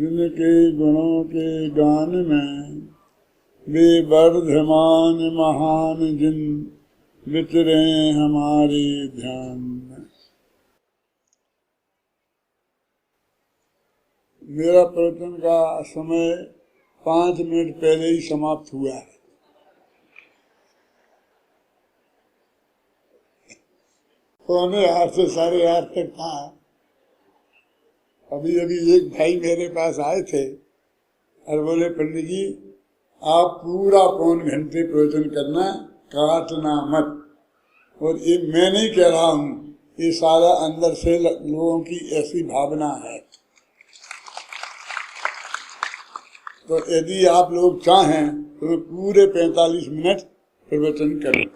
जिनके गुणों के गान में वे वर्धमान महान जिन विचरे हमारे ध्यान में। मेरा प्रवचन का समय 5 मिनट पहले ही समाप्त हुआ है। पौने 8 से 8:30 तक था। अभी एक भाई मेरे पास आए थे और बोले, पंडित जी आप पूरा पौन घंटे प्रवचन करना, काटना मत। और ये मैं नहीं कह रहा हूँ, ये सारा अंदर से लोगों की ऐसी भावना है। तो यदि आप लोग चाहें तो मैं पूरे 45 मिनट प्रवचन करूं।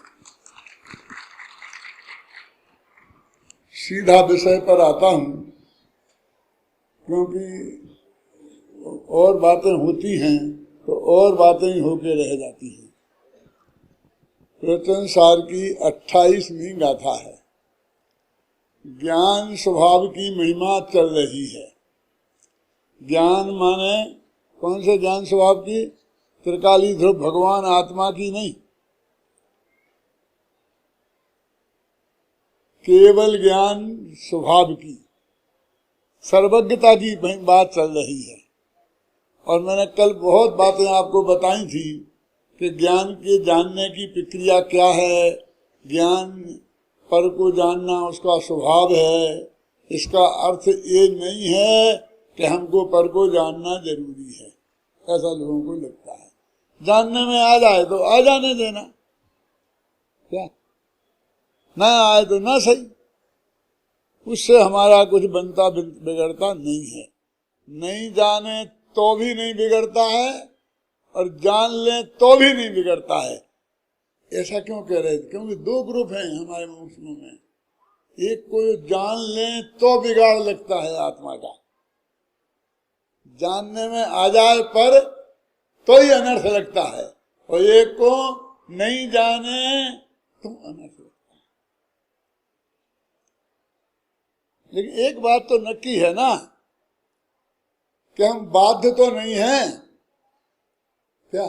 सीधा विषय पर आता हूं, क्योंकि और बातें होती हैं तो और बातें ही होके रह जाती हैं। प्रवचन सार की 28वीं गाथा है। ज्ञान स्वभाव की महिमा चल रही है। ज्ञान माने कौन से ज्ञान स्वभाव की? त्रिकाली ध्रुव भगवान आत्मा की नहीं, केवल ज्ञान स्वभाव की, सर्वज्ञता की बात चल रही है। और मैंने कल बहुत बातें आपको बताई थी कि ज्ञान के जानने की प्रक्रिया क्या है। ज्ञान पर को जानना उसका स्वभाव है। इसका अर्थ ये नहीं है कि हमको पर को जानना जरूरी है, ऐसा लोगों को लगता है। जानने में आ जाए तो आ जाने देना, क्या ना आए तो ना सही, उससे हमारा कुछ बनता बिगड़ता नहीं है। नहीं जाने तो भी नहीं बिगड़ता है और जान ले तो भी नहीं बिगड़ता है। ऐसा क्यों कह रहे थे? क्योंकि 2 ग्रुप हैं हमारे मुस्लिमों में। एक को जान ले तो बिगाड़ लगता है आत्मा का, जानने में आ जाए पर तो ही अनर्थ लगता है, और एक को नहीं जाने तो अनर्थ लगता है। लेकिन एक बात तो नक्की है ना कि हम बाध्य तो नहीं हैं। क्या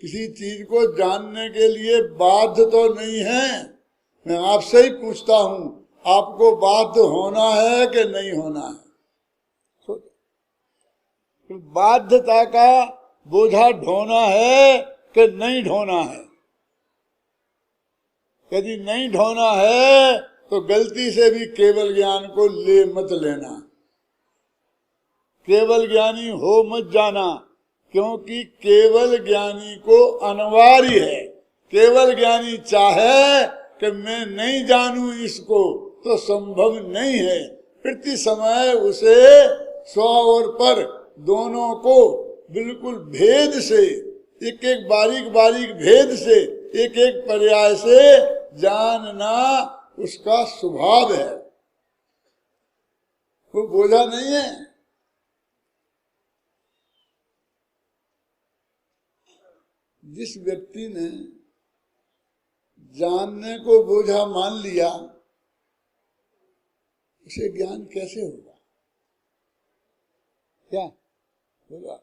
किसी चीज को जानने के लिए बाध्य तो नहीं है? मैं आपसे ही पूछता हूं, आपको बाध्य होना है कि नहीं होना है? बाध्यता का बोझा ढोना है कि नहीं ढोना है? यदि नहीं ढोना है तो गलती से भी केवल ज्ञान को ले मत लेना, केवल ज्ञानी हो मत जाना, क्योंकि केवल ज्ञानी को अनिवार्य है। केवल ज्ञानी चाहे कि मैं नहीं जानूं इसको तो संभव नहीं है। प्रति समय उसे स्व और पर दोनों को बिल्कुल भेद से, एक एक बारीक बारीक भेद से, एक एक पर्याय से जानना उसका स्वभाव है। वो बोझा नहीं है। जिस व्यक्ति ने जानने को बोझा मान लिया, उसे ज्ञान कैसे होगा? क्या होगा?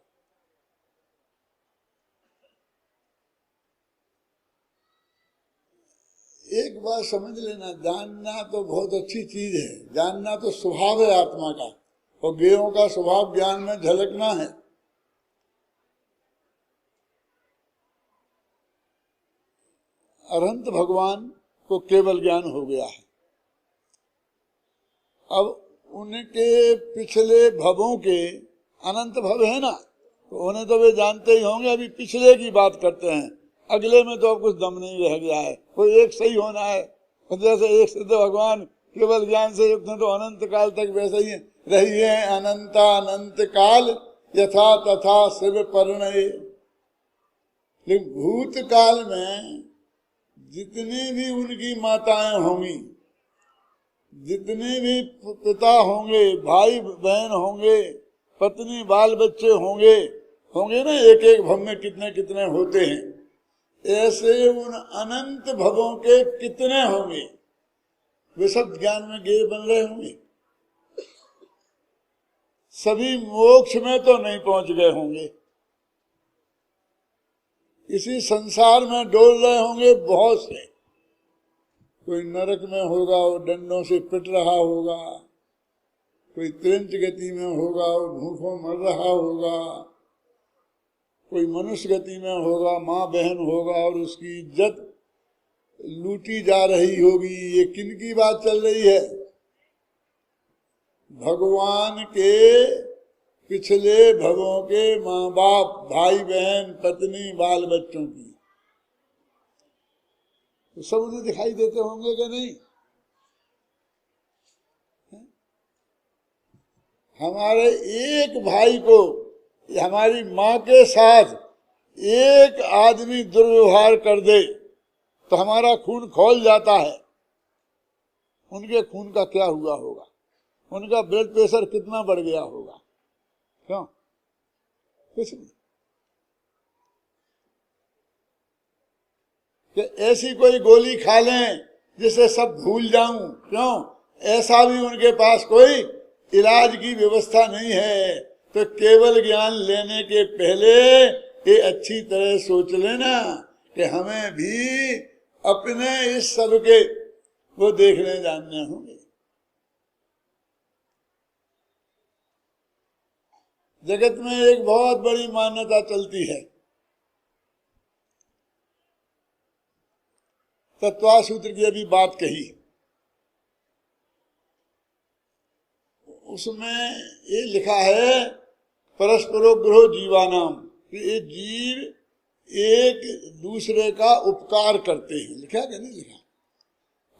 एक बात समझ लेना, जानना तो बहुत अच्छी चीज है, जानना तो स्वभाव है आत्मा का, और ज्ञेयों का स्वभाव ज्ञान में झलकना है। अनंत भगवान को केवल ज्ञान हो गया है। अब उनके पिछले भवों के अनंत भव है ना, तो उन्हें तो वे जानते ही होंगे। अभी पिछले की बात करते हैं, अगले में तो अब कुछ दम नहीं रह गया है। कोई एक सही होना है। जैसे एक से तो भगवान केवल ज्ञान से युक्त है, तो अनंत काल तक वैसे ही रही है। अनंता अनंत काल यथा तथा शिव परिणय। लेकिन भूत काल में जितनी भी उनकी माताएं होंगी, जितने भी पिता होंगे, भाई बहन होंगे, पत्नी बाल बच्चे होंगे, होंगे ना, एक एक भव में कितने कितने होते हैं, ऐसे उन अनंत भवों के कितने होंगे, वे सब ज्ञान में ज्ञेय बन रहे होंगे। सभी मोक्ष में तो नहीं पहुंच गए होंगे, इसी संसार में डोल रहे होंगे बहुत से। कोई नरक में होगा, वो डंडों से पिट रहा होगा, कोई त्रिंच गति में होगा, वो भूखों मर रहा होगा, कोई मनुष्य गति में होगा, माँ बहन होगा और उसकी इज्जत लूटी जा रही होगी। ये किन की बात चल रही है? भगवान के पिछले भवों के माँ बाप, भाई बहन, पत्नी, बाल बच्चों की। तो सब उन्हें दिखाई देते होंगे कि नहीं? हमारे एक भाई को, हमारी माँ के साथ एक आदमी दुर्व्यवहार कर दे तो हमारा खून खौल जाता है। उनके खून का क्या हुआ होगा? उनका ब्लड प्रेशर कितना बढ़ गया होगा? क्यों? कुछ नहीं। कि ऐसी कोई गोली खा लें जिससे सब भूल जाऊं, क्यों? ऐसा भी उनके पास कोई इलाज की व्यवस्था नहीं है। तो केवल ज्ञान लेने के पहले ये अच्छी तरह सोच लेना कि हमें भी अपने इस सब के वो देखने जानने होंगे। जगत में एक बहुत बड़ी मान्यता चलती है, तत्वा सूत्र की अभी बात कही, उसमें ये लिखा है परस्परोग्रहो जीवानाम, कि ये जीव एक दूसरे का उपकार करते हैं। लिखा कि नहीं लिखा?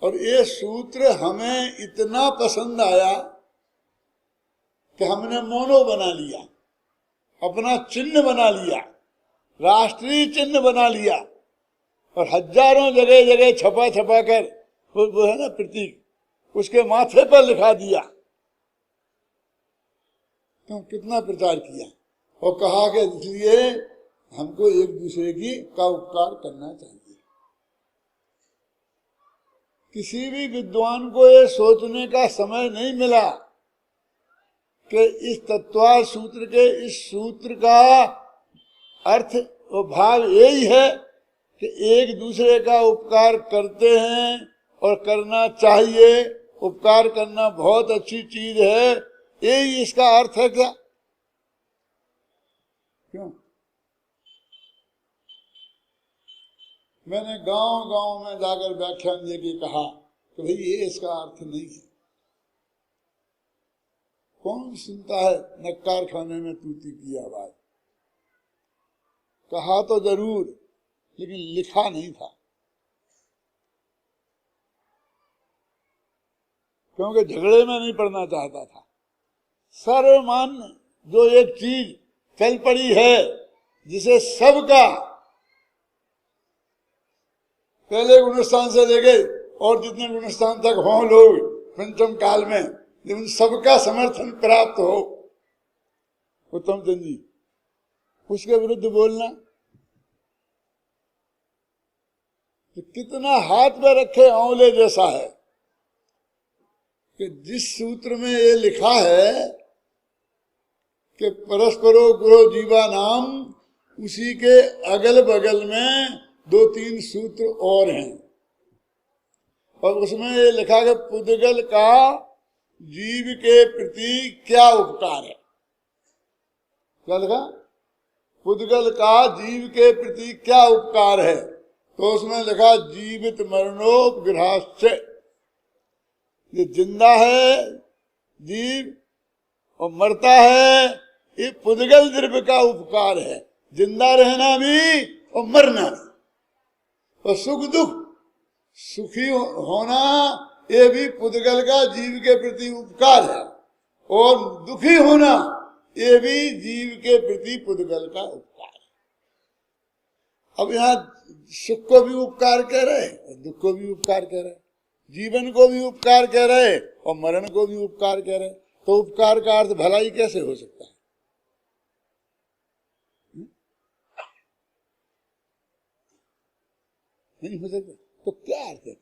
और ये सूत्र हमें इतना पसंद आया कि हमने मोनो बना लिया, अपना चिन्ह बना लिया, राष्ट्रीय चिन्ह बना लिया, और हजारों जगह जगह छपा छपा कर वो है ना प्रतीक, उसके माथे पर लिखा दिया। तो कितना प्रचार किया और कहा कि इसलिए हमको एक दूसरे का उपकार करना चाहिए। किसी भी विद्वान को ये सोचने का समय नहीं मिला कि इस तत्वा सूत्र के इस सूत्र का अर्थ और भाव यही है कि एक दूसरे का उपकार करते हैं और करना चाहिए। उपकार करना बहुत अच्छी चीज है, यही इसका अर्थ है। क्या? क्यों? मैंने गांव गांव में जाकर व्याख्यान देके कहा कि भाई ये इसका अर्थ नहीं है। कौन सुनता है नक्कार खाने में तूती की आवाज? कहा तो जरूर, लेकिन लिखा नहीं था, क्योंकि झगड़े में नहीं पड़ना चाहता था। सर्वमान्य जो एक चीज चल पड़ी है, जिसे सबका पहले गुणस्थान से लेके और जितने गुणस्थान तक हों लोग पंचम काल में, उन सबका समर्थन प्राप्त हो, उत्तम चंद जी, उसके विरुद्ध बोलना तो कितना हाथ में रखे आंवले जैसा है। कि जिस सूत्र में ये लिखा है कि परस्परो गुरो जीवा नाम, उसी के अगल बगल में 2-3 सूत्र और हैं, और उसमें ये लिखा कि पुद्गल का जीव के प्रति क्या उपकार है। क्या लिखा? पुद्गल का जीव के प्रति क्या उपकार है। तो उसमें लिखा जीवित मरणोपग्रहाश्च, ये जिंदा है जीव और मरता है, ये पुद्गल द्रव्य का उपकार है। जिंदा रहना भी और मरना भी, और सुख दुख, सुखी होना ये भी पुद्गल का जीव के प्रति उपकार है, और दुखी होना ये भी जीव के प्रति पुद्गल का उपकार है। अब यहाँ सुख को भी उपकार कह रहे और दुख को भी उपकार कह रहे, जीवन को भी उपकार कह रहे और मरण को भी उपकार कह रहे। तो उपकार का अर्थ भलाई कैसे हो सकता है? नहीं हो सकता। तो क्या अर्थ है?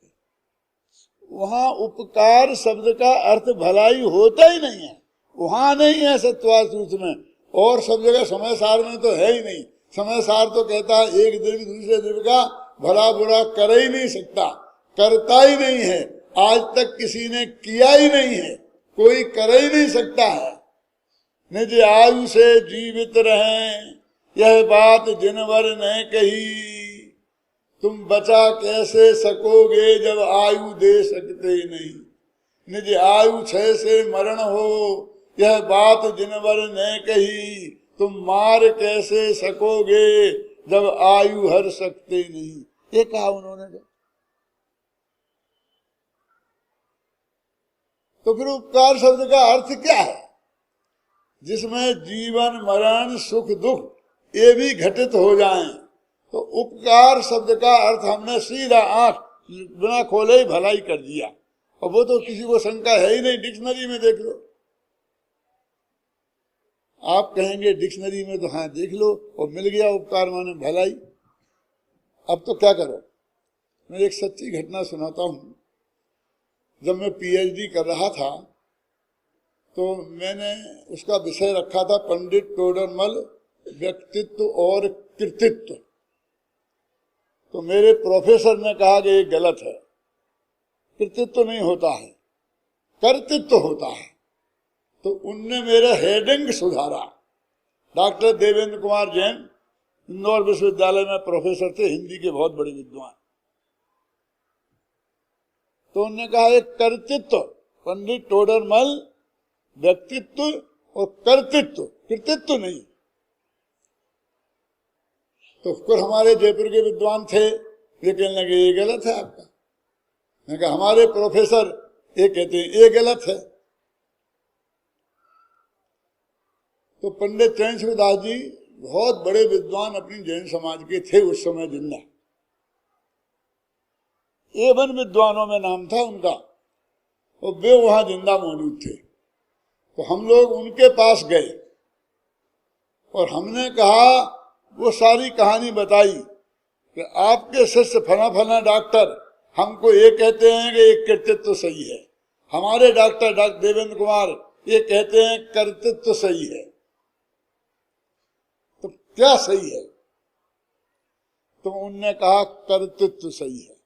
वहां उपकार शब्द का अर्थ भलाई होता ही नहीं है, वहां नहीं है सत्वासूत्र में, और सब जगह समय सार में तो है ही नहीं। समय सार तो कहता है एक द्रव्य दूसरे द्रव्य का भला बुरा कर ही नहीं सकता, करता ही नहीं है, आज तक किसी ने किया ही नहीं है, कोई कर ही नहीं सकता है। निज आयु से जीवित रहें, यह बात जिनवर ने कही, तुम बचा कैसे सकोगे जब आयु दे सकते नहीं। निज आयु क्षय से मरण हो, यह बात जिनवर ने कही, तुम मार कैसे सकोगे जब आयु हर सकते नहीं। ये कहा उन्होंने। तो फिर उपकार शब्द का अर्थ क्या है? जिसमें जीवन मरण सुख दुख ये भी घटित हो जाएं, तो उपकार शब्द का अर्थ हमने सीधा आंख बिना खोले ही भलाई कर दिया। और वो तो किसी को शंका है ही नहीं, डिक्शनरी में देख लो। आप कहेंगे डिक्शनरी में तो हाँ देख लो, और मिल गया उपकार माने भलाई। अब तो क्या करो? मैं एक सच्ची घटना सुनाता हूं। जब मैं पीएचडी कर रहा था तो मैंने उसका विषय रखा था पंडित टोडरमल, व्यक्तित्व और कृतित्व। तो मेरे प्रोफेसर ने कहा कि ये गलत है, कृतित्व नहीं होता है, कर्तृत्व होता है। तो उनने मेरा हेडिंग सुधारा। डॉक्टर देवेंद्र कुमार जैन इंदौर विश्वविद्यालय में प्रोफेसर थे, हिंदी के बहुत बड़े विद्वान। तो उन्होंने कहा एक कर्तृत्व, पंडित टोडरमल व्यक्तित्व और कर्तृत्व, कृतित्व नहीं। तो फिर हमारे जयपुर के विद्वान थे, ये कहने लगे ये गलत है आपका। मैंने कहा हमारे प्रोफेसर ये कहते हैं ये गलत है। तो पंडित चरण दास जी बहुत बड़े विद्वान अपनी जैन समाज के थे उस समय जिंदा, एवन विद्वानों में नाम था उनका, और वे वहां जिंदा मौजूद थे। तो हम लोग उनके पास गए और हमने कहा, वो सारी कहानी बताई कि आपके शिष्य फला फला डॉक्टर हमको ये कहते हैं कि एक कर्तृत्व सही है, हमारे डॉक्टर देवेंद्र कुमार ये कहते हैं कर्तृत्व सही है। तो क्या सही है? तो उनने कहा कर्तृत्व सही है।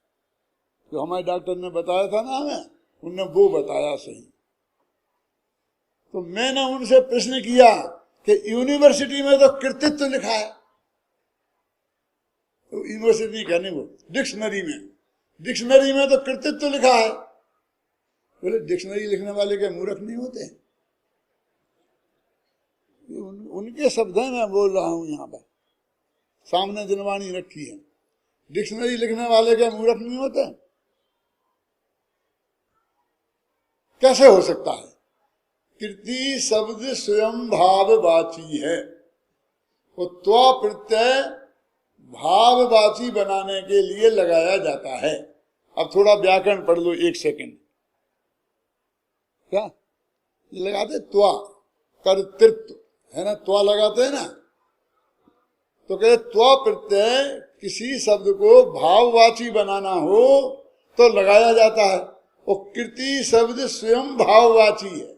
जो हमारे डॉक्टर ने बताया था ना हमें, उनने वो बताया सही। तो मैंने उनसे प्रश्न किया कि यूनिवर्सिटी में तो कृतित्व लिखा है। तो यूनिवर्सिटी कहने वो डिक्शनरी में तो कृतित्व लिखा है। बोले डिक्शनरी लिखने वाले के मूर्ख नहीं होते? उनके शब्द हैं मैं बोल रहा हूं यहाँ पर, सामने दिनवाणी रखी है। डिक्शनरी लिखने वाले के मूर्ख नहीं होते? कैसे हो सकता है? कृति शब्द स्वयं भाववाची है, वो त्वा प्रत्यय भाववाची बनाने के लिए लगाया जाता है। अब थोड़ा व्याकरण पढ़ लो, एक सेकंड। क्या ये लगाते? त्वा कर्तृत्व है ना, त्वा लगाते हैं ना। तो कहते त्वा प्रत्यय किसी शब्द को भाववाची बनाना हो तो लगाया जाता है। और कृति शब्द स्वयं भाववाची है।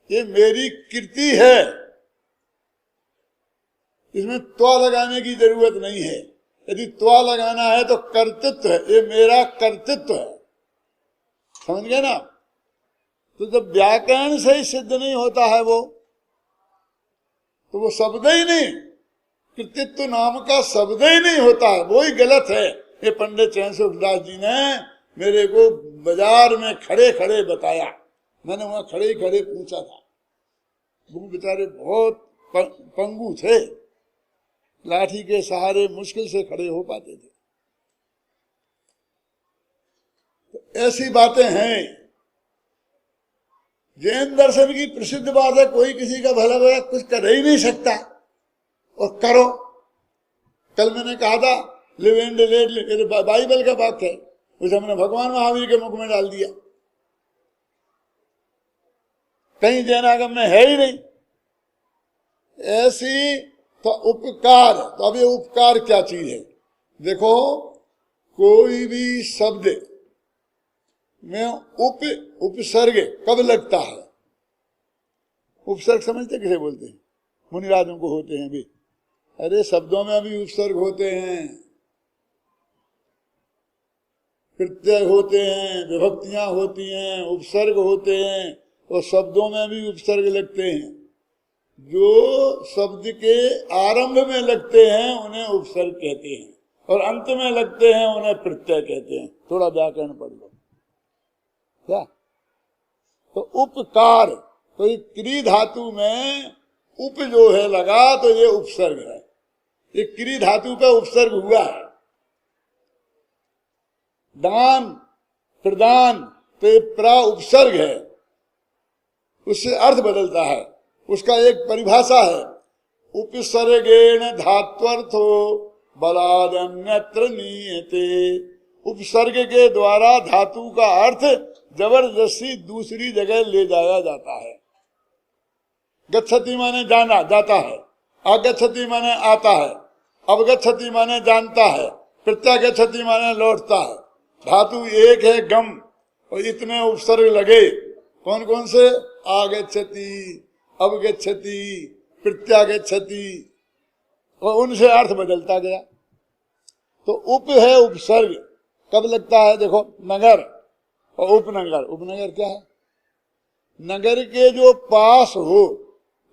ये मेरी कृति है, इसमें त्वा लगाने की जरूरत नहीं है। यदि त्वा लगाना है तो कर्तृत्व है, ये मेरा कर्तृत्व है। समझ गए ना? तो जब व्याकरण से ही सिद्ध नहीं होता है वो, तो वो शब्द ही नहीं, कृतित्व नाम का शब्द ही नहीं होता है, वो ही गलत है। ये पंडित चरण दास जी ने मेरे को बाजार में खड़े खड़े बताया। मैंने वहां खड़े खड़े पूछा था। वो बेचारे बहुत पंगु थे, लाठी के सहारे मुश्किल से खड़े हो पाते थे। तो ऐसी बातें हैं। जैन दर्शन की प्रसिद्ध बात है, कोई किसी का भला बुरा कुछ कर ही नहीं सकता, और करो। कल मैंने कहा था लिव एंड लेट बाइबल का वाक्य है, उसे हमने भगवान महावीर के मुख में डाल दिया। कहीं जैनागम में है ही नहीं। ऐसी तो उपकार, तो अब ये उपकार क्या चीज है? देखो, कोई भी शब्द में उपसर्ग कब लगता है? उपसर्ग समझते किसे बोलते हैं? मुनिराजों को होते हैं भी। अरे शब्दों में भी उपसर्ग होते हैं, प्रत्यय होते हैं, विभक्तियां होती हैं, उपसर्ग होते हैं, और शब्दों में भी उपसर्ग लगते हैं। जो शब्द के आरंभ में लगते हैं उन्हें उपसर्ग कहते हैं, और अंत में लगते हैं उन्हें प्रत्यय कहते हैं। थोड़ा व्याकरण पढ़ लो क्या। तो उपकार, तो ये क्री धातु में उप जो है लगा, तो ये उपसर्ग है। ये क्री धातु का उपसर्ग हुआ है। दान, प्रदान, तो ये प्रा उपसर्ग है, उससे अर्थ बदलता है। उसका एक परिभाषा है, उपसर्गेण धात्वर्थो बलादन्यत्र नीयते। उपसर्ग के द्वारा धातु का अर्थ जबरदस्ती दूसरी जगह ले जाया जाता है। गच्छति माने जाना, जाता है। आगच्छति माने आता है। अवगच्छति माने जानता है। प्रत्यागच्छति माने लौटता है। धातु एक है गम, और इतने उपसर्ग लगे। कौन कौन से? आगच्छति, अवगच्छति, प्रत्यागच्छति, और उनसे अर्थ बदलता गया। तो उप है उपसर्ग, कब लगता है? देखो, नगर और उपनगर। उपनगर क्या है? नगर के जो पास हो,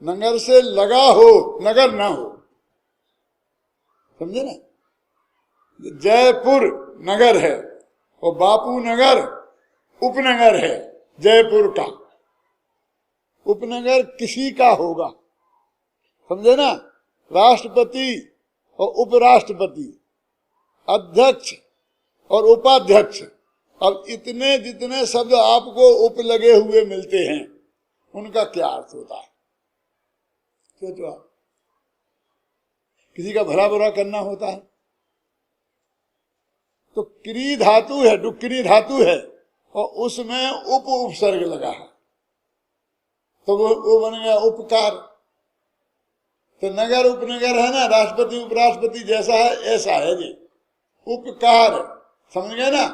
नगर से लगा हो, नगर ना हो। समझे ना? जयपुर नगर है और बापू नगर उपनगर है जयपुर का। उपनगर किसी का होगा, समझे ना? राष्ट्रपति और उपराष्ट्रपति, अध्यक्ष और उपाध्यक्ष। अब इतने जितने शब्द आपको उप लगे हुए मिलते हैं, उनका क्या अर्थ होता है? सोचो आप। किसी का भला बुरा करना होता है तो क्री धातु है, डुक्री धातु है, और उसमें उप उपसर्ग लगा है, तो वो बन गया उपकार। तो नगर उपनगर है ना, राष्ट्रपति उपराष्ट्रपति जैसा है ऐसा है जी। उपकार, समझ गए ना?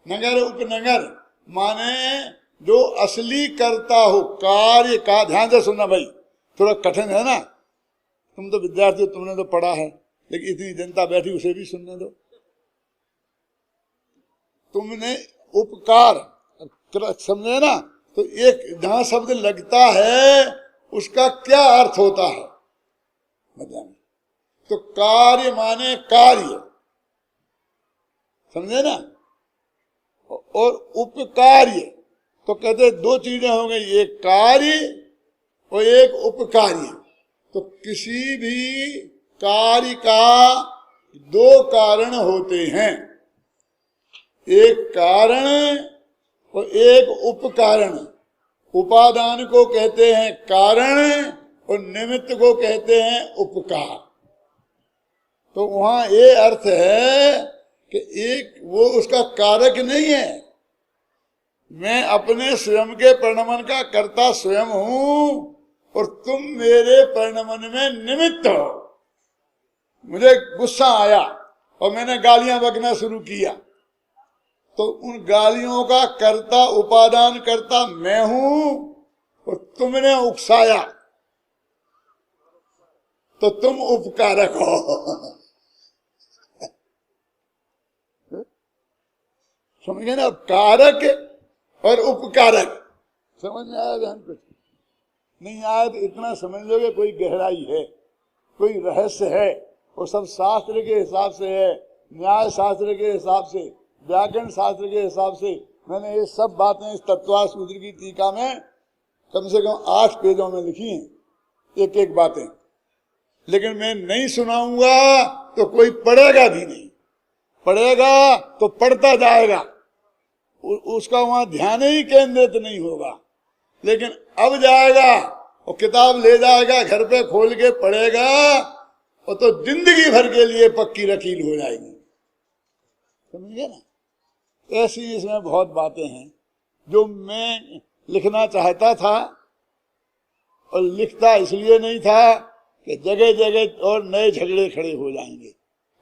नगर उपनगर माने जो असली करता हो कार्य का। ध्यान से सुनना भाई, थोड़ा कठिन है ना। तुम तो विद्यार्थी, तुमने तो पढ़ा है, लेकिन इतनी जनता बैठी उसे भी सुनने दो। तुमने उपकार समझे ना? तो एक जहां शब्द लगता है उसका क्या अर्थ होता है बताएं। तो कार्य माने कार्य, समझे ना? और उपकार्य, तो कहते दो चीजें हो गई, एक कार्य और एक उपकार्य। तो किसी भी कार्य का दो कारण होते हैं, एक कारण और एक उपकारण। उपादान को कहते हैं कारण और निमित्त को कहते हैं उपकार। तो वहां ये अर्थ है कि एक वो उसका कारक नहीं है। मैं अपने स्वयं के परिणमन का कर्ता स्वयं हूं और तुम मेरे परिणमन में निमित्त हो। मुझे गुस्सा आया और मैंने गालियां बकना शुरू किया, तो उन गालियों का कर्ता उपादान करता मैं हूं और तुमने उकसाया तो तुम उपकारक हो। समझ गए ना? कारक और उपकारक। समझ में आया? ध्यान कुछ नहीं आया तो इतना समझ लोगे कोई गहराई है, कोई रहस्य है। वो सब शास्त्र के हिसाब से है, न्याय शास्त्र के हिसाब से, व्याकरण शास्त्र के हिसाब से। मैंने ये सब बातें इस तत्वा सूत्र की टीका में कम से कम 8 पेजों में लिखी हैं, एक एक बातें। लेकिन मैं नहीं सुनाऊंगा तो कोई पढ़ेगा भी नहीं, पढ़ेगा तो पढ़ता जाएगा, उसका वहां ध्यान ही केंद्रित नहीं होगा। लेकिन अब जाएगा और किताब ले जाएगा, घर पे खोल के पढ़ेगा, और तो जिंदगी भर के लिए पक्की रकील हो जाएगी। समझिए ना? ऐसी इसमें बहुत बातें हैं जो मैं लिखना चाहता था और लिखता इसलिए नहीं था कि जगह जगह और नए झगड़े खड़े हो जाएंगे।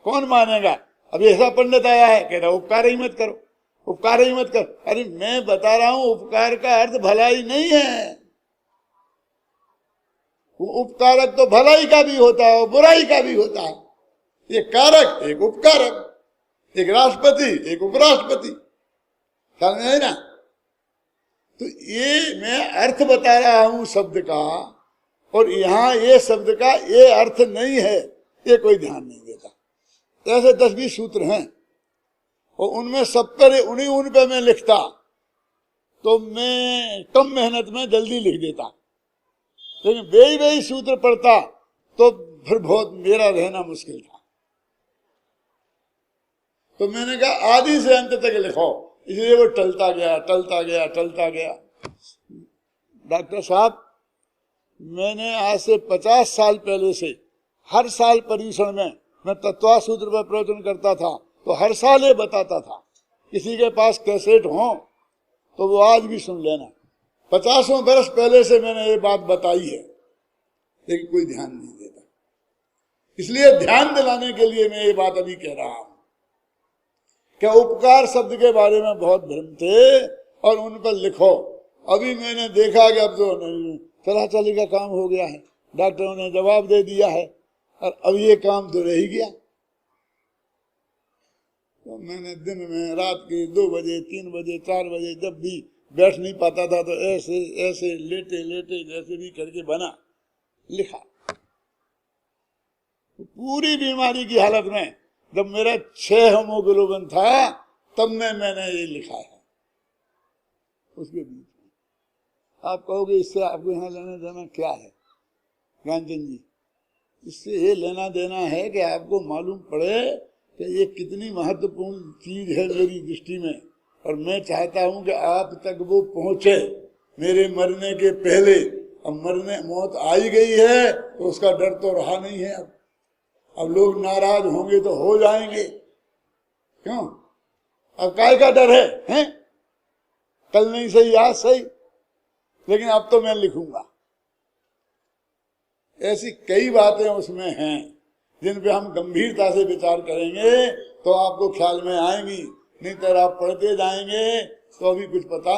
कौन मानेगा? अब ऐसा पंडित आया है कह रहा उपकार ही मत करो, उपकार ही मत कर। अरे मैं बता रहा हूं उपकार का अर्थ भलाई नहीं है। उपकारक तो भलाई का भी होता है और बुराई का भी होता है। एक कारक, एक उपकारक, एक राष्ट्रपति, एक उपराष्ट्रपति, समझ में है ना। तो ये मैं अर्थ बता रहा हूं शब्द का, और यहां ये शब्द का ये अर्थ नहीं है, ये कोई ध्यान नहीं देता। ऐसे 10-20 सूत्र हैं और उनमें सब पर उन पे मैं लिखता तो मैं कम मेहनत में जल्दी लिख देता, लेकिन वही सूत्र पढ़ता तो फिर बहुत मेरा रहना मुश्किल था। तो मैंने कहा आदि से अंत तक लिखो, इसलिए वो टलता गया। डॉक्टर साहब, मैंने आज से 50 साल पहले से हर साल पर्यूषण में मैं तत्वा सूत्र पर प्रवचन करता था, तो हर साल ये बताता था। किसी के पास कैसेट हो तो वो आज भी सुन लेना। 50 वर्ष पहले से मैंने ये बात बताई है, लेकिन कोई ध्यान नहीं देता। इसलिए ध्यान दिलाने के लिए मैं ये बात अभी कह रहा हूं। क्या उपकार शब्द के बारे में बहुत भ्रम थे और उन पर लिखो। अभी मैंने देखा कि अब तो चलाचली का काम हो गया है, डॉक्टरों ने जवाब दे दिया है, और अब ये काम तो रह ही गया। तो मैंने दिन में रात के 2 बजे 3 बजे 4 बजे जब भी बैठ नहीं पाता था तो ऐसे ऐसे लेटे जैसे भी करके बना लिखा। तो पूरी बीमारी की हालत में जब मेरा 6 हीमोग्लोबिन था तब मैंने ये लिखा है। उसके बीच आप कहोगे इससे आपको यहाँ लेना देना क्या है ज्ञानचंद जी? इससे ये लेना देना है कि आपको मालूम पड़े कि ये कितनी महत्वपूर्ण चीज है मेरी दृष्टि में, और मैं चाहता हूं कि आप तक वो पहुंचे मेरे मरने के पहले। अब मौत आई गई है तो उसका डर तो रहा नहीं है। अब लोग नाराज होंगे तो हो जाएंगे, क्यों? अब काय का डर है? कल नहीं सही आज सही, लेकिन अब तो मैं लिखूंगा। ऐसी कई बातें उसमें हैं जिन पे हम गंभीरता से विचार करेंगे तो आपको ख्याल में आएंगी, नहीं तो आप पढ़ते जाएंगे तो अभी कुछ पता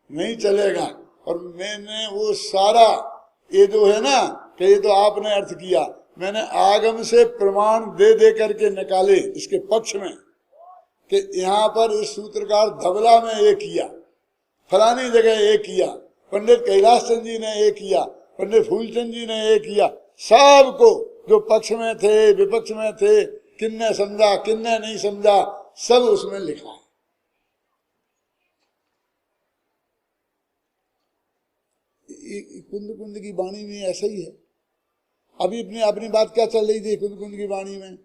नहीं चलेगा। और मैंने वो सारा ये जो है ना कि ये तो आपने अर्थ किया, मैंने आगम से प्रमाण दे करके निकाले इसके पक्ष में कि यहाँ पर इस सूत्रकार धबला में ये किया, फलानी जगह ये किया, पंडित कैलाश चंद जी ने ये किया, पंडित फूलचंद जी ने ये किया। सबको जो पक्ष में थे विपक्ष में थे, किन्ने समझा किन्ने नहीं समझा, सब उसमें लिखा है। कुंद की वाणी में ऐसा ही है। अभी अपनी बात क्या चल रही थी कुंद की वाणी में?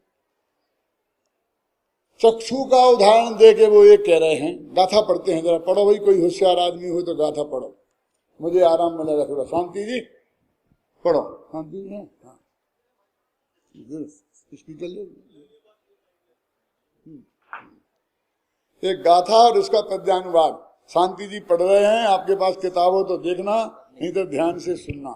चक्षु का उदाहरण दे के वो ये कह रहे हैं, गाथा पढ़ते हैं, जरा पढ़ो भाई, कोई होशियार आदमी हो तो गाथा पढ़ो, मुझे आराम मिलेगा थोड़ा। शांति जी पढ़ो, शांति जी। हाँ स्पीकर ले। एक गाथा और उसका पद्यानुवाद शांति जी पढ़ रहे हैं। आपके पास किताब हो तो देखना, नहीं तो ध्यान से सुनना।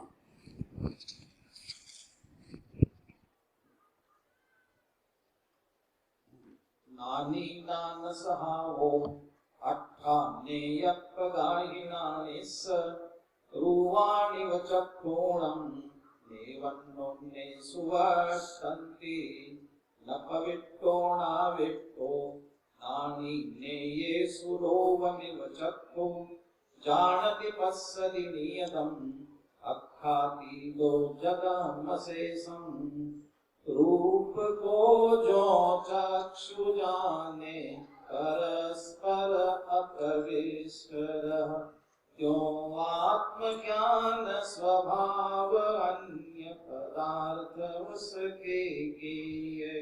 नानी नान सहावो अट्ठानेय प्रगाहिनानिस रूवाणि वचक्रोणं नेवन्नोन्ने सुवर्तन्ति न पविट्टो नानी नेये सुरोवनिव चक्षु जानति पश्यति नियतम् अख्यातिदो जगमशेषम् रूप को जो चक्षु जाने परस्पर अपविष्टः क्यों आत्मज्ञान स्वभाव अन्य पदार्थ उसके किए।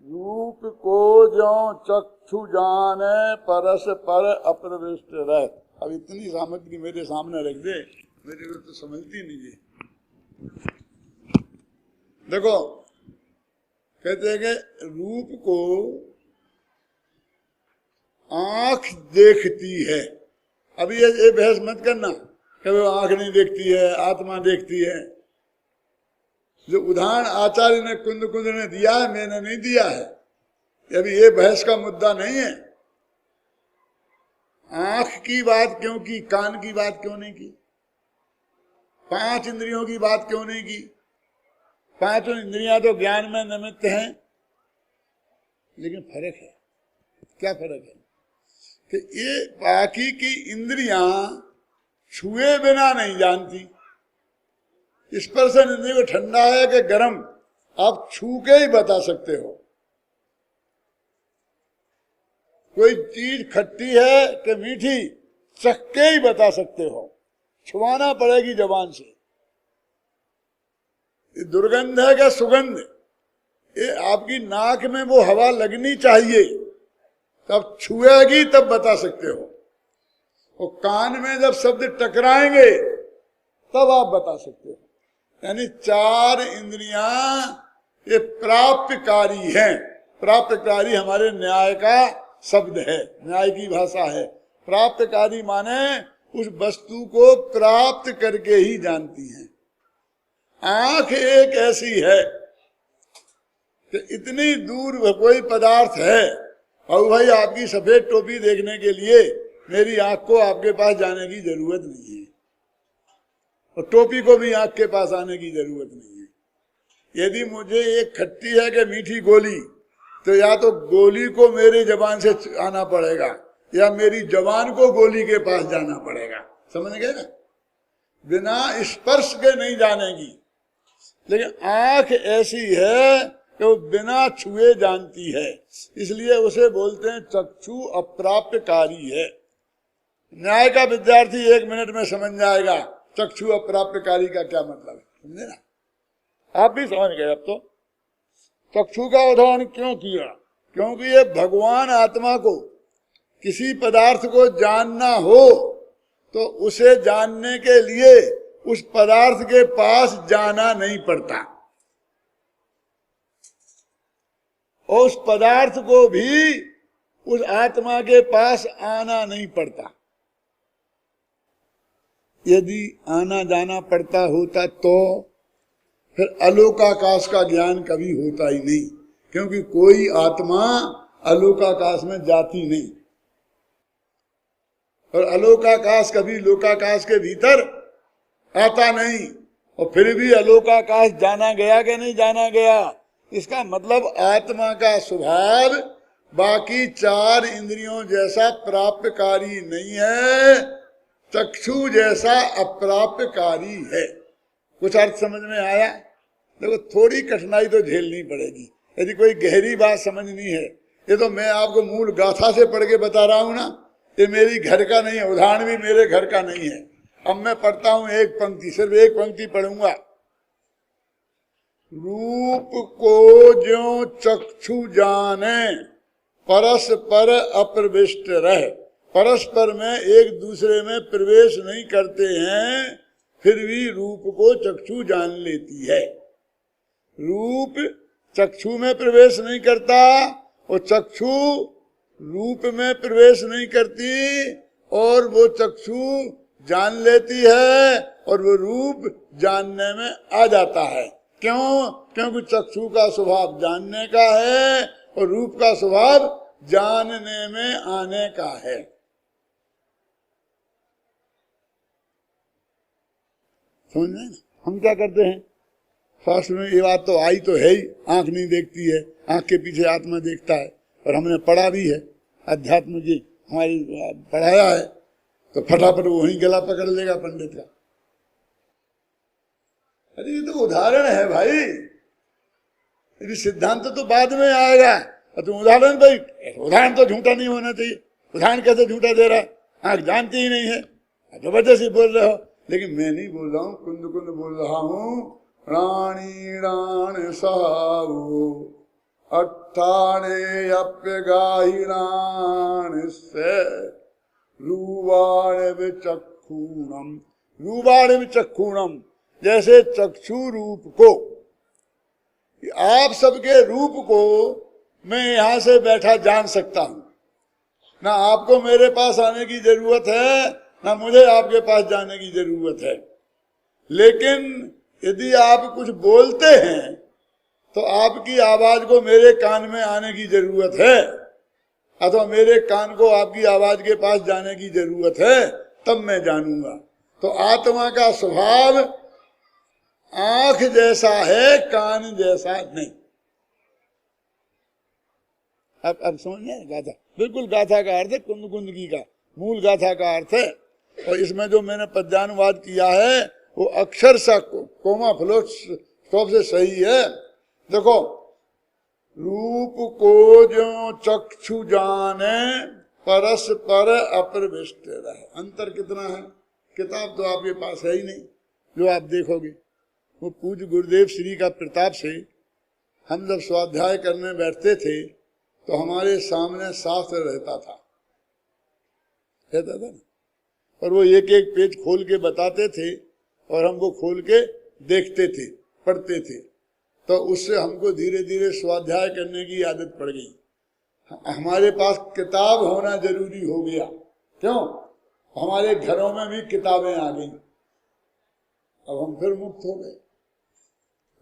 रूप को जो चक्षु जाने परस्पर अप्रविष्ट रहे। अब इतनी सामग्री मेरे सामने रख दे, मेरी को तो समझती नहीं है। देखो कहते हैं कि रूप को आंख देखती है। अभी ये बहस मत करना कि वो आंख नहीं देखती है, आत्मा देखती है। जो उदाहरण आचार्य ने कुंद ने दिया है, मैंने नहीं दिया है। अभी ये बहस का मुद्दा नहीं है। आंख की बात क्यों की, कान की बात क्यों नहीं की, 5 इंद्रियों की बात क्यों नहीं की? 5 इंद्रियां तो ज्ञान में निमित्त हैं, लेकिन फर्क है। क्या फर्क है? कि ये बाकी की इंद्रियां छुए बिना नहीं जानती। स्पर्शन इंद्रिय को ठंडा है कि गर्म, आप छू के ही बता सकते हो। कोई चीज खट्टी है कि मीठी, चख के ही बता सकते हो, छुआना पड़ेगी जबान से। ये दुर्गंध है क्या सुगंध? ये आपकी नाक में वो हवा लगनी चाहिए, तब छुएगी तब बता सकते हो। और कान में जब शब्द टकराएंगे तब आप बता सकते हो। यानी 4 इंद्रियां ये प्राप्यकारी हैं। प्राप्यकारी हमारे न्याय का शब्द है, न्याय की भाषा है। प्राप्यकारी माने उस वस्तु को प्राप्त करके ही जानती हैं। आंख एक ऐसी है कि इतनी दूर कोई पदार्थ है, और भाई आपकी सफेद टोपी देखने के लिए मेरी आंख को आपके पास जाने की जरूरत नहीं है, और टोपी को भी आंख के पास आने की जरूरत नहीं है। यदि मुझे एक खट्टी है कि मीठी गोली, तो या तो गोली को मेरी जबान से आना पड़ेगा, या मेरी जबान को गोली के पास जाना पड़ेगा। समझ गए ना? बिना स्पर्श के नहीं जानेगी। लेकिन आंख ऐसी है कि वो बिना छुए जानती है, इसलिए उसे बोलते हैं चक्षु अप्राप्यकारी है। न्याय का विद्यार्थी 1 मिनट में समझ जाएगा चक्षु अप्राप्यकारी का क्या मतलब है। समझे ना? आप भी समझ गए अब तो। चक्षु का उदाहरण क्यों किया? क्योंकि ये भगवान आत्मा को किसी पदार्थ को जानना हो तो उसे जानने के लिए उस पदार्थ के पास जाना नहीं पड़ता, और उस पदार्थ को भी उस आत्मा के पास आना नहीं पड़ता। यदि आना जाना पड़ता होता तो फिर अलोकाकाश का ज्ञान कभी होता ही नहीं, क्योंकि कोई आत्मा अलोकाकाश में जाती नहीं, और अलोकाकाश कभी लोकाकाश के भीतर आता नहीं। और फिर भी अलोकाकाश जाना गया कि नहीं जाना गया? इसका मतलब आत्मा का स्वभाव बाकी 4 इंद्रियों जैसा प्राप्यकारी नहीं है, चक्षु जैसा अप्राप्यकारी है। कुछ अर्थ समझ में आया? देखो, थोड़ी कठिनाई तो झेलनी पड़ेगी यदि कोई गहरी बात समझनी है। ये तो मैं आपको मूल गाथा से पढ़ के बता रहा हूं ना, ये मेरी घर का नहीं है, उदाहरण भी मेरे घर का नहीं है। अब मैं पढ़ता हूं एक पंक्ति, सिर्फ एक पंक्ति पढ़ूंगा। रूप को ज्यों चक्षु जाने, परस्पर अप्रविष्ट रह। परस्पर में एक दूसरे में प्रवेश नहीं करते हैं, फिर भी रूप को चक्षु जान लेती है। रूप चक्षु में प्रवेश नहीं करता, और चक्षु रूप में प्रवेश नहीं करती, और वो चक्षु जान लेती है, और वो रूप जानने में आ जाता है। क्यों? क्योंकि चक्षु का स्वभाव जानने का है, और रूप का स्वभाव जानने में आने का है। समझ रहे ना? हम क्या करते हैं, शास्त्र में ये बात तो आई तो है ही, आंख नहीं देखती है, आंख के पीछे आत्मा देखता है। और हमने पढ़ा भी है, अध्यात्म की हमारी पढ़ाया है, तो फटाफट वहीं गला पकड़ लेगा पंडित का। अरे ये तो उदाहरण है भाई, यदि सिद्धांत तो बाद में आएगा। और तुम उदाहरण, भाई उदाहरण तो झूठा नहीं होना चाहिए। उदाहरण कैसे झूठा दे रहा है? आंख जानती ही नहीं है, जबरदस्ती बोल रहे हो। लेकिन मैं नहीं बोल रहा हूँ, कुंद कुंद बोल रहा हूँ। प्राणीणान साहु अट्ठाणे अप्यगाहिणान से रूवाण विचक्षुणम। रूवाण विचक्षुणम, जैसे चक्षु रूप को, आप सबके रूप को मैं यहां से बैठा जान सकता हूं। ना आपको मेरे पास आने की जरूरत है, ना मुझे आपके पास जाने की जरूरत है। लेकिन यदि आप कुछ बोलते हैं तो आपकी आवाज को मेरे कान में आने की जरूरत है। अथवा मेरे कान को आपकी आवाज के पास जाने की जरूरत है, तब मैं जानूंगा। तो आत्मा का स्वभाव आंख जैसा है, कान जैसा नहीं। अब समझ में गाथा, बिल्कुल गाथा का अर्थ है कुंद कुंदगी का, मूल गाथा का अर्थ है। और इसमें जो मैंने पद्यानुवाद किया है वो अक्षर सा कोमा फ्लो स्टॉप से सही है। देखो, रूप को जो चक्षु जाने परस्पर अप्रविष्ट रहे। अंतर कितना है? किताब तो आपके पास है ही नहीं जो आप देखोगे। वो पूज्य गुरुदेव श्री का प्रताप से हम जब स्वाध्याय करने बैठते थे तो हमारे सामने शास्त्र रहता था ना, और वो एक एक पेज खोल के बताते थे और हम वो खोल के देखते थे, पढ़ते थे। तो उससे हमको धीरे धीरे स्वाध्याय करने की आदत पड़ गई। हमारे पास किताब होना जरूरी हो गया। क्यों? हमारे घरों में भी किताबें आ गई। अब हम फिर मुक्त हो गए।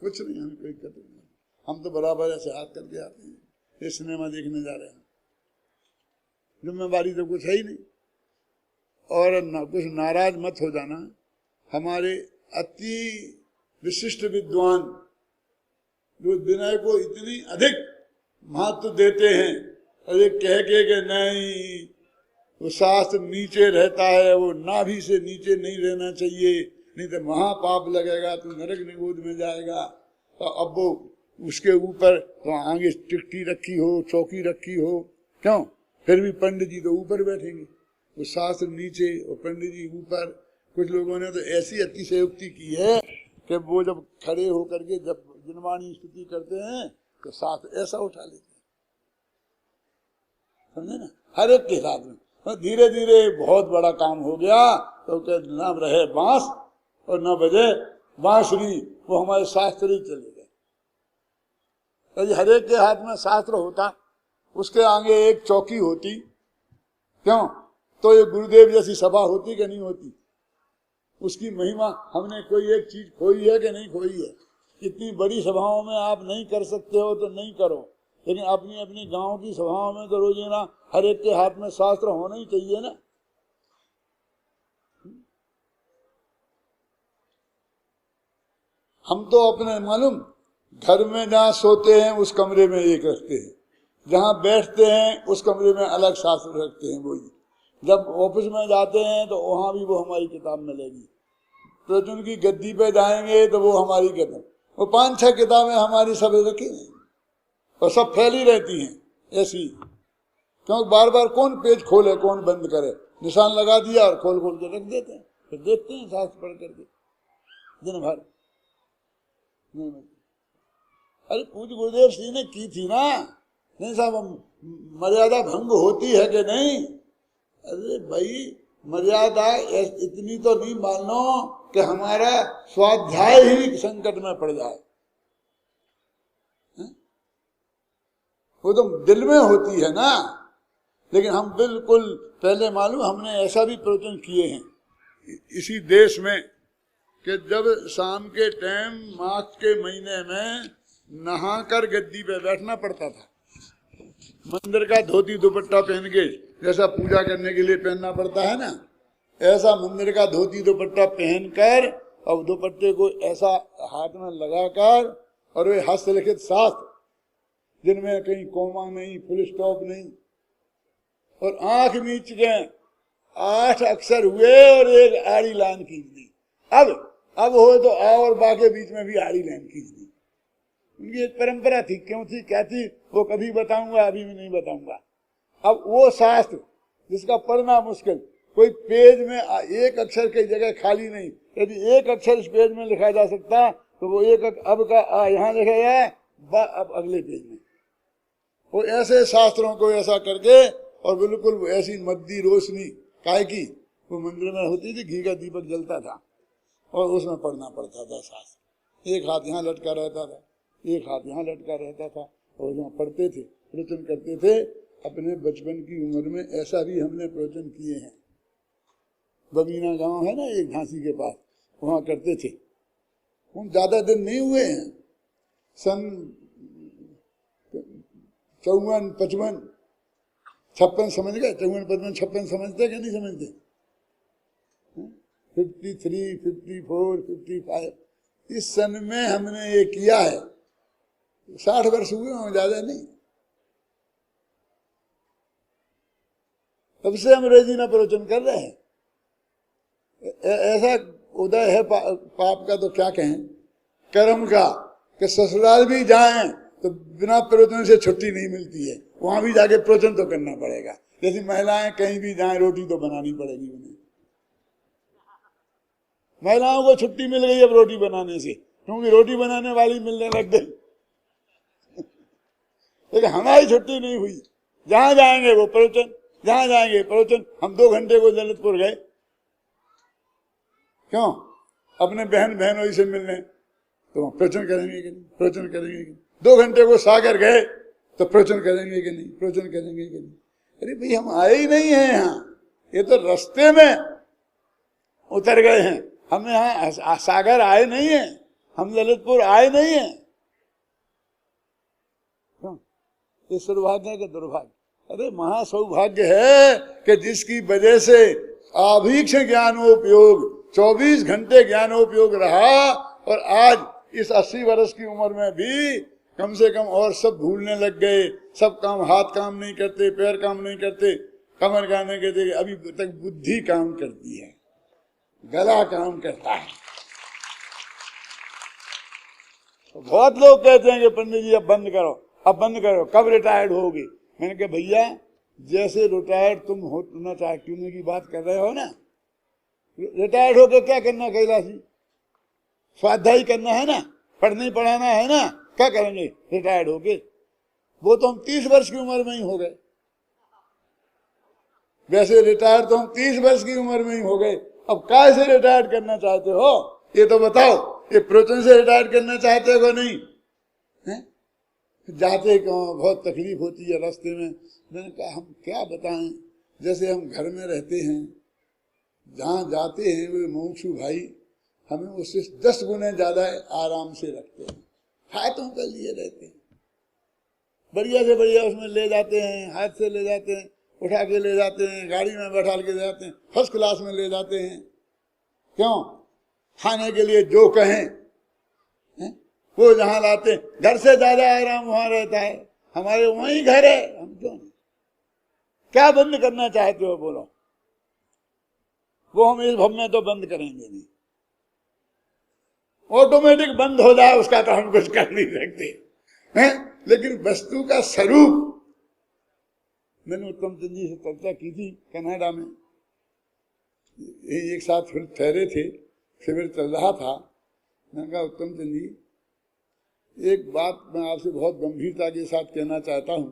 कुछ नहीं, हमें कोई दिक्कत नहीं। हम तो बराबर ऐसे हाथ करके आते हैं, ये सिनेमा देखने जा रहे हैं, जिम्मेवारी तो कुछ है ही नहीं। और ना कुछ नाराज मत हो जाना। हमारे अति विशिष्ट विद्वान जो विनय को इतनी अधिक महत्व देते हैं, और ये कह के कि नहीं वो शास्त्र नीचे रहता है, वो नाभि से नीचे नहीं रहना चाहिए, नहीं तो महापाप लगेगा, तू नरक निगोद में जाएगा। तो अब वो उसके ऊपर तो आगे टिकटी रखी हो, चौकी रखी हो, क्यों? फिर भी पंडित जी तो ऊपर बैठेंगे, वो शास्त्र नीचे और पंडित जी ऊपर। कुछ लोगों ने तो ऐसी अतिशयोक्ति की है कि वो जब खड़े होकर के जब जिनवाणी स्तुति करते हैं तो शास्त्र ऐसा उठा लेते हैं, समझे ना, हर एक के साथ में। तो धीरे धीरे बहुत बड़ा काम हो गया। तो न रहे बांस और न बजे बांसुरी, वो हमारे शास्त्र ही चले गए। तो हर एक के हाथ में शास्त्र होता, उसके आगे एक चौकी होती, क्यों? तो ये गुरुदेव जैसी सभा होती कि नहीं होती? उसकी महिमा हमने कोई एक चीज खोई है कि नहीं खोई है? इतनी बड़ी सभाओं में आप नहीं कर सकते हो तो नहीं करो, लेकिन अपनी अपनी गांव की सभाओं में तो रोजाना हर एक के हाथ में शास्त्र होना ही चाहिए ना। हम तो अपने मालूम घर में जहाँ सोते हैं उस कमरे में एक रखते हैं, जहाँ बैठते हैं उस कमरे में अलग शास्त्र रखते हैं। वही जब ऑफिस में जाते हैं तो वहां भी वो हमारी किताब मिलेगी। तो उनकी गद्दी पे जाएंगे तो वो हमारी किताब, वो 5-6 किताबें हमारी सब रखी हैं और सब फैली रहती हैं ऐसी। क्योंकि बार बार कौन पेज खोले कौन बंद करे, निशान लगा दिया और खोल खोल के रख देते हैं, फिर देखते हैं शास्त्र पढ़ करके दिन भर। अरे पूज्य गुरुदेव श्री ने की थी ना, नहीं साहब मर्यादा भंग होती है कि नहीं? अरे भाई मर्यादा इतनी तो नहीं मान लो कि हमारा स्वाध्याय ही संकट में पड़ जाए। वो तो दिल में होती है ना। लेकिन हम बिल्कुल पहले मालूम हमने ऐसा भी प्रवचन किए हैं इसी देश में कि जब शाम के टाइम माघ के महीने में नहाकर गद्दी पे बैठना पड़ता था, मंदिर का धोती दुपट्टा पहन के, जैसा पूजा करने के लिए पहनना पड़ता है ना, ऐसा मंदिर का धोती दुपट्टा पहनकर और दुपट्टे को ऐसा हाथ में लगाकर, और वे हस्तलिखित शास्त्र जिनमें कहीं कोमा नहीं, फुल स्टॉप नहीं, और आंख मीच गए 8 अक्षर हुए और एक आड़ी लाइन खींच दी। अब हो तो आ और बा के बीच में भी आड़ी लाइन खींच दी। उनकी एक परंपरा थी, क्यों थी क्या थी वो कभी बताऊंगा, अभी मैं नहीं बताऊंगा। अब वो शास्त्र जिसका पढ़ना मुश्किल, कोई पेज में एक अक्षर की जगह खाली नहीं, यदि एक अक्षर इस पेज में लिखा जा सकता तो वो एक अब का आ यहाँ लिखा है, अब अगले पेज में। वो ऐसे शास्त्रों को ऐसा करके, और बिल्कुल वो ऐसी मद्दी रोशनी काहे की वो मंदिर में होती थी, घी का दीपक जलता था और उसमें पढ़ना पड़ता था शास्त्र। एक हाथ यहाँ लटका रहता था, एक हाथ यहाँ लटका रहता था, और जहाँ पढ़ते थे, प्रवचन करते थे। अपने बचपन की उम्र में ऐसा भी हमने प्रवचन किए हैं। बमीना गांव है ना एक झांसी के पास, वहाँ करते थे। हम ज्यादा दिन नहीं हुए हैं, सन 54-55 56 समझ गए? चौवन पद में 56 समझते कि नहीं समझते? 53, 54, 55 इस सन में हमने ये किया है। 60 वर्ष हुए हों, ज्यादा नहीं। तब से हम रोजीना प्रवचन कर रहे हैं। ऐसा उदय है पाप का तो क्या कहें, कर्म का, कि ससुराल भी जाएं तो बिना प्रवचन से छुट्टी नहीं मिलती है, वहां भी जाके प्रवचन तो करना पड़ेगा। जैसे महिलाएं कहीं भी जाएं रोटी तो बनानी पड़ेगी उन्हें। महिलाओं को छुट्टी मिल गई अब रोटी बनाने से, क्योंकि रोटी बनाने वाली मिलने लग गई। लेकिन हमारी छुट्टी नहीं हुई, जहां जाएंगे वो प्रवचन, जहां जाएंगे प्रवचन। हम 2 घंटे को ललितपुर गए, क्यों? अपने बहन बहनों से मिलने, तो प्रवचन करेंगे कि नहीं? प्रवचन करेंगे कि नहीं? 2 घंटे को सागर गए तो प्रवचन करेंगे कि नहीं? प्रवचन करेंगे कि नहीं? अरे भाई हम आए ही नहीं हैं यहाँ, ये तो रास्ते में उतर गए हैं। हम यहाँ सागर आए नहीं हैं, हम ललितपुर आए नहीं हैं। क्यों? ये सौभाग्य है कि दुर्भाग्य? अरे महासौभाग्य है कि जिसकी वजह से आभीक्ष ज्ञानोपयोग 24 घंटे ज्ञानोपयोग रहा, और आज इस 80 वर्ष की उम्र में भी कम से कम और सब भूलने लग गए। सब काम, हाथ काम नहीं करते, पैर काम नहीं करते, कमर काम नहीं करते, अभी तक बुद्धि काम करती है, गला काम करता है। तो बहुत लोग कहते हैं कि पंडित जी अब बंद करो, अब बंद करो, कब रिटायर्ड होगे? मैंने कहा भैया जैसे रिटायर्ड तुम होना चाहने की बात कर रहे हो ना, रिटायर्ड होकर क्या करना कैलाशी? स्वाध्याय करना है ना, पढ़ने पढ़ाना है ना, क्या करेंगे रिटायर्ड होके? वो तो हम 30 वर्ष की उम्र में ही हो गए। वैसे रिटायर तो हम 30 वर्ष की उम्र में ही हो गए। अब कैसे रिटायर करना चाहते हो ये तो बताओ। ये प्रवचन से रिटायर करना चाहते हो नहीं है? जाते क्यों, बहुत तकलीफ होती है रास्ते में। मैंने कहा हम क्या बताएं, जैसे हम घर में रहते हैं, जहाँ जाते हैं वे मुमुक्षु भाई हमें उससे 10 गुने ज्यादा आराम से रखते हैं, हाथों के लिए रहते हैं, बढ़िया से बढ़िया उसमें ले जाते हैं, हाथ से ले जाते हैं, उठा के ले जाते हैं, गाड़ी में बैठा के ले जाते हैं, फर्स्ट क्लास में ले जाते हैं। क्यों? खाने के लिए जो कहें है? वो जहाँ लाते हैं। घर से ज्यादा आराम वहां रहता है, हमारे वहीं घर है। हम क्यों क्या बंद करना चाहते हो बोलो? वो हम इस भव में तो बंद करेंगे नहीं, ऑटोमेटिक बंद हो जाए उसका तो हम कुछ कर नहीं सकते हैं। लेकिन वस्तु का स्वरूप, मैंने उत्तम चंद जी से चर्चा की थी कनाडा में, एक साथ फिर ठहरे थे, शिविर चल रहा था। मैंने कहा उत्तम चंद जी एक बात मैं आपसे बहुत गंभीरता के साथ कहना चाहता हूँ।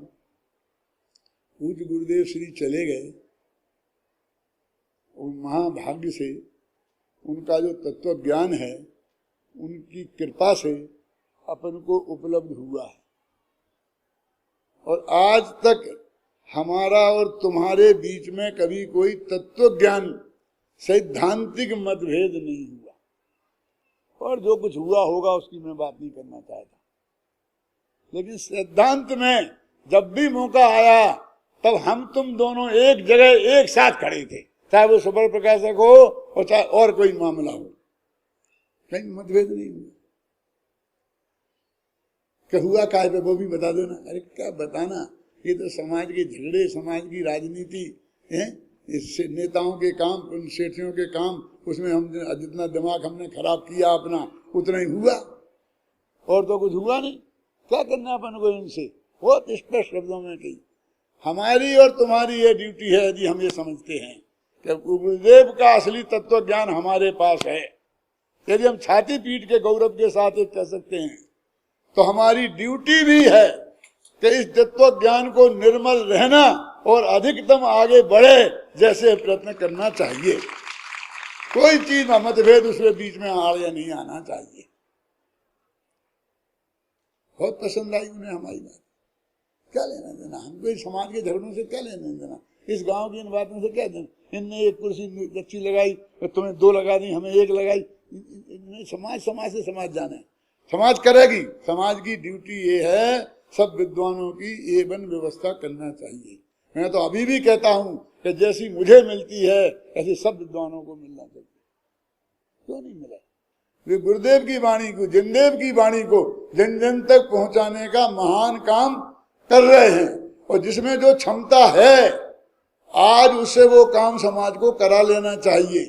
पूज्य गुरुदेव श्री चले गए और महाभाग्य से उनका जो तत्व ज्ञान है उनकी कृपा से अपन को उपलब्ध हुआ है, और आज तक हमारा और तुम्हारे बीच में कभी कोई तत्व ज्ञान सैद्धांतिक मतभेद नहीं हुआ। और जो कुछ हुआ होगा उसकी मैं बात नहीं करना चाहता, लेकिन सिद्धांत में जब भी मौका आया तब हम तुम दोनों एक जगह एक साथ खड़े थे, चाहे वो सुपर प्रकाशक हो और चाहे और कोई मामला हो, कहीं मतभेद नहीं हुआ। क्या हुआ काय पे वो भी बता दो ना। अरे क्या बताना, ये तो समाज के झगड़े, समाज की राजनीति है, इससे नेताओं के काम, उन सेठियों के काम, उसमें हम जितना दिमाग हमने खराब किया अपना उतना ही हुआ, और तो कुछ हुआ नहीं। क्या करना अपन को इनसे? बहुत स्पष्ट शब्दों में कही, हमारी और तुम्हारी ये ड्यूटी है यदि हम ये समझते हैं कि गुरुदेव का असली तत्व ज्ञान हमारे पास है, यदि हम छाती पीट के गौरव के साथ एक कह सकते हैं, तो हमारी ड्यूटी भी है कि इस तत्व ज्ञान को निर्मल रहना और अधिकतम आगे बढ़े जैसे प्रयत्न करना चाहिए। कोई चीज में मतभेद उसके बीच में आ या नहीं आना चाहिए। बहुत पसंद आई उन्हें हमारी बात। क्या लेना देना हमको इस समाज के झगड़ों से, क्या लेना देना इस गांव की इन बातों से, क्या देना। इनने एक कुर्सी अच्छी लगाई तो तुम्हें 2 लगा दी, हमें 1 लगाई। समाज समाज से समाज जाने, समाज करेगी। समाज की ड्यूटी ये है सब विद्वानों की एवं व्यवस्था करना चाहिए। मैं तो अभी भी कहता हूं कि जैसी मुझे मिलती है ऐसी सब विद्वानों को मिलना चाहिए। क्यों नहीं मिला? वे गुरुदेव की वाणी को, जिनदेव की वाणी को जन जन तक पहुंचाने का महान काम कर रहे हैं, और जिसमें जो क्षमता है आज उससे वो काम समाज को करा लेना चाहिए।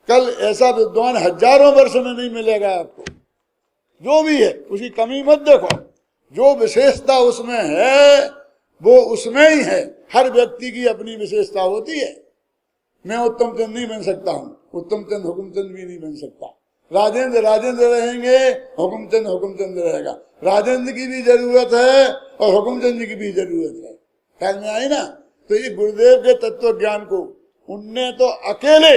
कल ऐसा विद्वान हजारों वर्ष में नहीं मिलेगा आपको। जो भी है उसकी कमी मत देखो, जो विशेषता उसमें है वो उसमें ही है। हर व्यक्ति की अपनी विशेषता होती है। मैं उत्तम चंद नहीं बन सकता हूं, उत्तम चंद हुकुमचंद भी नहीं बन सकता। राजेंद्र राजेंद्र रहेंगे, हुकुमचंद रहेगा। राजेंद्र की भी जरूरत है और हुकुमचंद की भी जरूरत है। ख्याल में आई ना? तो ये गुरुदेव के तत्व ज्ञान को उनने तो अकेले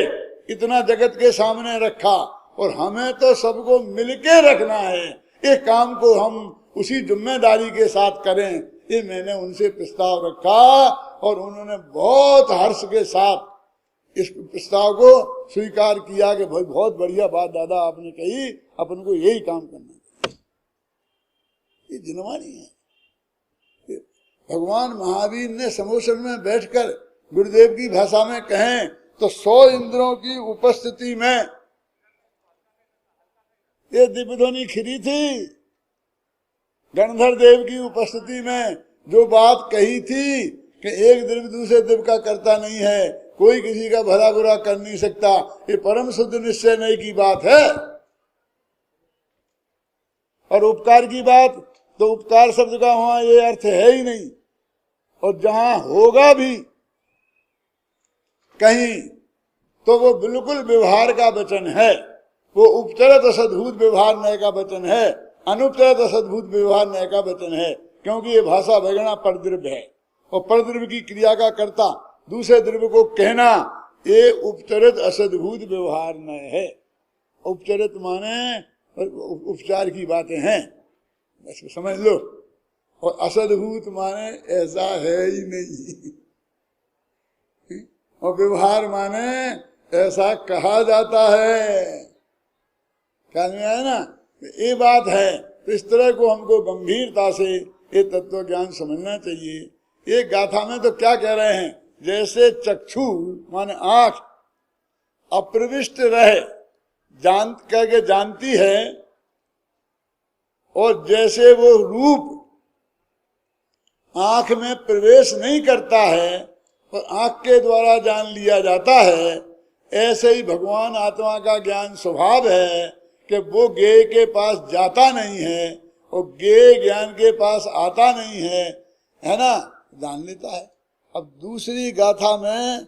इतना जगत के सामने रखा, और हमें तो सबको मिलके रखना है। ये काम को हम उसी जिम्मेदारी के साथ करें, ये मैंने उनसे प्रस्ताव रखा, और उन्होंने बहुत हर्ष के साथ इस प्रस्ताव को स्वीकार किया कि भाई बहुत बढ़िया बात दादा आपने कही, अपन को यही काम करना है। ये जिनवानी है। भगवान महावीर ने समोसन में बैठकर गुरुदेव की भाषा में कहें तो 100 इंद्रों की उपस्थिति में ये दिव्य ध्वनि खिरी थी। गणधर देव की उपस्थिति में जो बात कही थी कि एक दिव्य दूसरे दिव्य का करता नहीं है, कोई किसी का भला बुरा कर नहीं सकता, ये परम शुद्ध निश्चय नहीं की बात है। और उपकार की बात तो उपकार शब्द का वहां ये अर्थ है ही नहीं, और जहां होगा भी कहीं तो वो बिल्कुल व्यवहार का वचन है। वो उपचरित असद्भुत व्यवहार नय का वचन है, अनुपचरित असद्भुत व्यवहार नय का वचन है। क्योंकि ये भाषा भगना परद्रव्य है, और परद्रव्य की क्रिया का कर्ता दूसरे द्रव्य को कहना, ये उपचरित असद्भुत व्यवहार नय है। उपचरित माने उपचार की बातें हैं, बस समझ लो। और असद्भुत माने ऐसा है ही नहीं, और व्यवहार माने ऐसा कहा जाता है। ख्याल में आया ना? ये बात है। तो इस तरह को हमको गंभीरता से ये तत्व ज्ञान समझना चाहिए। ये गाथा में तो क्या कह रहे हैं, जैसे चक्षु माने आंख अप्रविष्ट रहे जान करके जानती है, और जैसे वो रूप आंख में प्रवेश नहीं करता है और आंख के द्वारा जान लिया जाता है, ऐसे ही भगवान आत्मा का ज्ञान स्वभाव है कि वो ज्ञेय के पास जाता नहीं है और ज्ञेय ज्ञान के पास आता नहीं है ना, जान लेता है। अब दूसरी गाथा में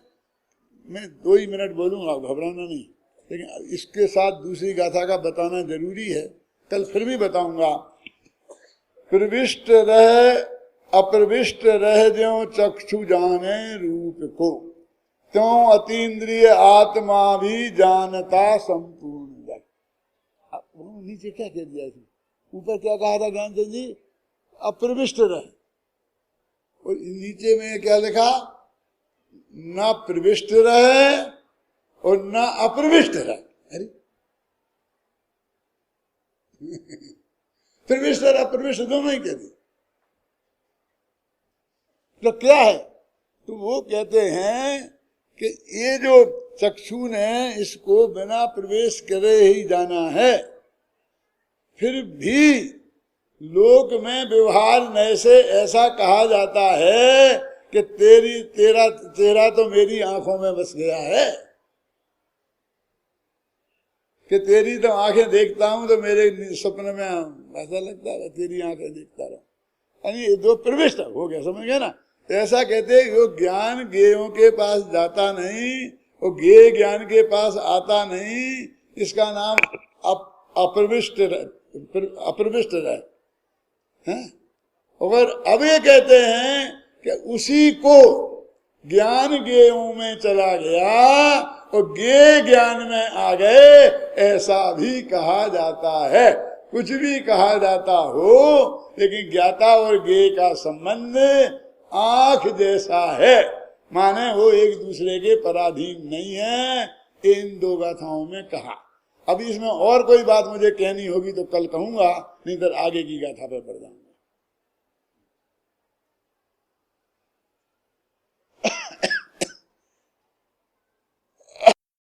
मैं 2 ही मिनट बोलूंगा, घबराना नहीं, लेकिन इसके साथ दूसरी गाथा का बताना जरूरी है, कल फिर भी बताऊंगा। प्रविष्ट रहे अप्रविष्ट रह ज्यों चक्षु जाने रूप को, त्यों अतीन्द्रिय आत्मा भी जानता संपूर्ण जग। नीचे क्या कह दिया थी, ऊपर क्या कहा था ज्ञानचंद जी? अप्रविष्ट रहे, और नीचे में क्या लिखा? ना प्रविष्ट रहे और ना अप्रविष्ट रहे। अरे प्रविष्ट और अप्रविष्ट दोनों ही कहते। तो क्या है? तो वो कहते हैं कि ये जो चक्षु ने इसको बिना प्रवेश करे ही जाना है, फिर भी लोक में व्यवहार नए से ऐसा कहा जाता है कि तेरा तो मेरी आंखों में बस गया है, कि तेरी तो आंखें देखता हूं तो मेरे सपने में ऐसा लगता है तेरी आंखें देखता रहा, यानी दो प्रविष्ट हो गया, समझ गए ना? ऐसा कहते वो ज्ञान ज्ञेयों के पास जाता नहीं और ज्ञेय ज्ञान के पास आता नहीं, इसका नाम अप्रविष्ट रहे हैं। और अब ये कहते हैं कि उसी को ज्ञान ज्ञेयों में चला गया और ज्ञेय ज्ञान में आ गए, ऐसा भी कहा जाता है। कुछ भी कहा जाता हो, लेकिन ज्ञाता और ज्ञेय का संबंध आंख जैसा है, माने वो एक दूसरे के पराधीन नहीं है। इन 2 गाथाओं में कहा। अभी इसमें और कोई बात मुझे कहनी होगी तो कल कहूंगा, नहीं तो आगे की गाथा पर बढ़ जाऊंगा।